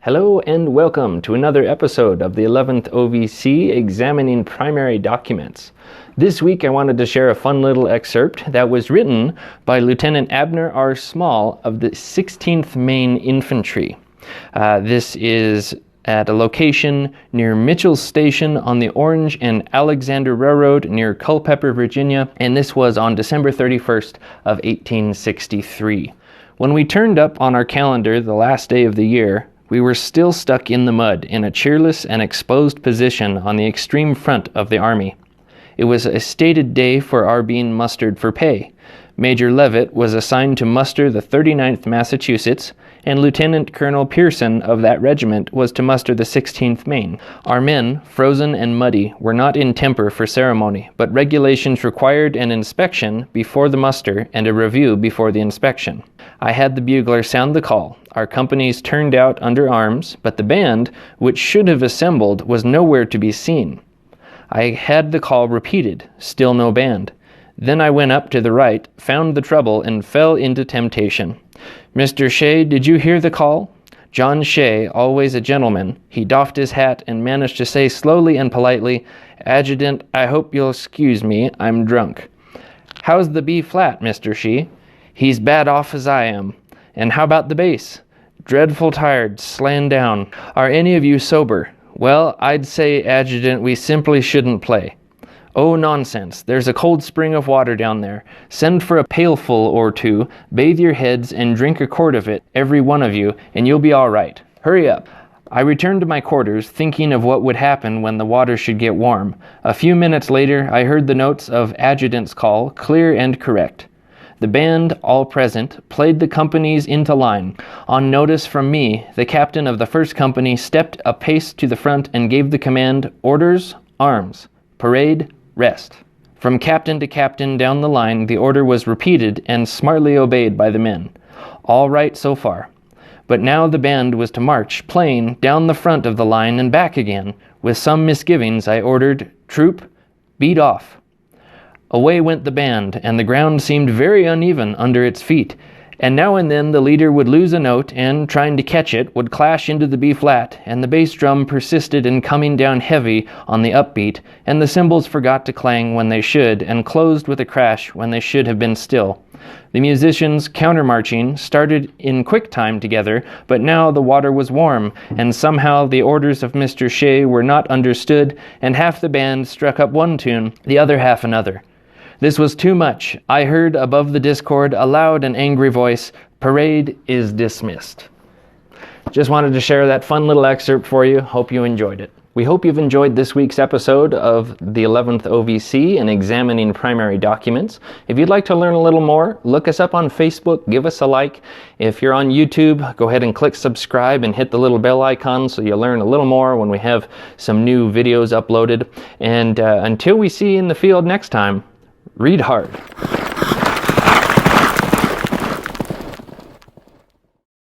Hello and welcome to another episode of the 11th OVC Examining Primary Documents. This week I wanted to share a fun little excerpt that was written by Lieutenant Abner R. Small of the 16th Maine Infantry. This is at a location near Mitchell's Station on the Orange and Alexander Railroad near Culpeper, Virginia, and this was on December 31st of 1863. When we turned up on our calendar the last day of the year, we were still stuck in the mud in a cheerless and exposed position on the extreme front of the Army. It was a stated day for our being mustered for pay. Major Leavitt was assigned to muster the 39th Massachusetts, and Lieutenant Colonel Pearson of that regiment was to muster the 16th Maine. Our men, frozen and muddy, were not in temper for ceremony, but regulations required an inspection before the muster and a review before the inspection. I had the bugler sound the call. Our companies turned out under arms, but the band, which should have assembled, was nowhere to be seen. I had the call repeated, still no band. Then I went up to the right, found the trouble, and fell into temptation. "Mr. Shea, did you hear the call?" John Shea, always a gentleman, he doffed his hat and managed to say slowly and politely, "Adjutant, I hope you'll excuse me, I'm drunk." "How's the B flat, Mr. Shea?" "He's bad off as I am." "And how about the bass?" "Dreadful tired, slaying down." "Are any of you sober?" "Well, I'd say, Adjutant, we simply shouldn't play." "Oh, nonsense. There's a cold spring of water down there. Send for a pailful or two, bathe your heads, and drink a quart of it, every one of you, and you'll be all right. Hurry up." I returned to my quarters, thinking of what would happen when the water should get warm. A few minutes later, I heard the notes of Adjutant's call, clear and correct. The band, all present, played the companies into line. On notice from me, the captain of the first company stepped a pace to the front and gave the command, "Orders, arms, parade, rest." From captain to captain down the line, the order was repeated and smartly obeyed by the men. All right so far. But now the band was to march, playing, down the front of the line and back again. With some misgivings, I ordered, "Troop, beat off." Away went the band, and the ground seemed very uneven under its feet, and now and then the leader would lose a note and, trying to catch it, would clash into the B-flat, and the bass drum persisted in coming down heavy on the upbeat, and the cymbals forgot to clang when they should, and closed with a crash when they should have been still. The musicians, countermarching, started in quick time together, but now the water was warm, and somehow the orders of Mr. Shea were not understood, and half the band struck up one tune, the other half another. This was too much. I heard above the discord a loud and angry voice, "Parade is dismissed." Just wanted to share that fun little excerpt for you. Hope you enjoyed it. We hope you've enjoyed this week's episode of the 11th OVC and Examining Primary Documents. If you'd like to learn a little more, look us up on Facebook, give us a like. If you're on YouTube, go ahead and click subscribe and hit the little bell icon so you'll learn a little more when we have some new videos uploaded. And until we see you in the field next time, read hard.